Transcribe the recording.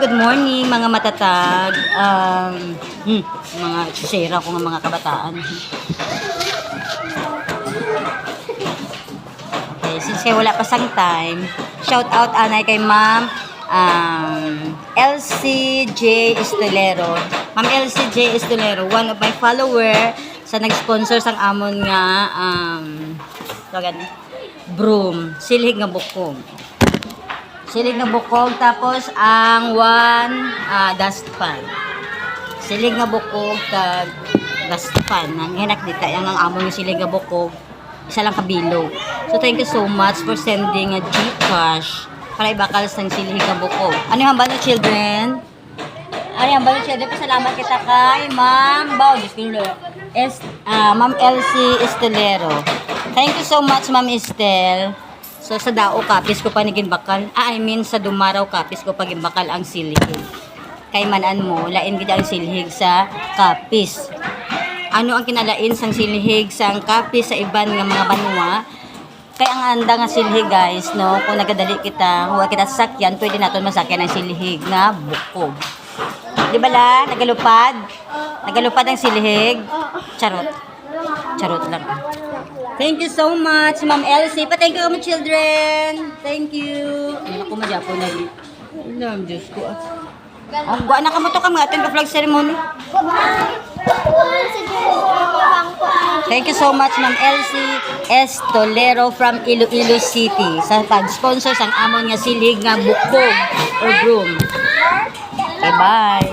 good morning mga matatag. Mga sisera ko ng mga kabataan. Okay, since kaya wala pa sang time, shout out anay kay Ma'am LCJ Estolero. Ma'am LCJ Estolero, one of my follower sa nag-sponsor sang amon nga broom, silhig nga bukog. Silig na bukog, tapos ang dustpan. Silig na bukog, kag dustpan. Ang hinak dita, yung ang amon yung silig na bukog, isa lang kabilo. So, thank you so much for sending a Gcash para ibakal sa silig na bukog. Ano yung hambal ng children? Ano yung hambal ng children? Pasalamat kita kay Ma'am Ma'am Elsie Estolero. Thank you so much, Ma'am Estel. So, sa dao kapis ko pa naging bakal. Sa dumaraw kapis ko paging bakal ang silhig. Kay manan mo, lain gid ang silhig sa kapis. Ano ang kinalain sang silhig sang kapis sa iban nga mga banwa? Kay ang anda nga silhig, guys, no? Kung nagadali kita, huwag kita sasakyan, pwede natin masakyan ang silhig nga bukog. Di ba la? Nagalupad? Nagalupad ang silhig? Charot. Charot lang. Thank you so much, Ma'am Elsie. Pa-thank you kami, children. Thank you. Ay, ako madyapo na rin. Alam, Diyos ko. Ang buwan na kamuto ka mga ating ka-flag ceremony. Thank you so much, Ma'am Elsie Estolero from Iloilo City sa pag-sponsor sang amon nga silig nga bukog or broom. Okay, bye.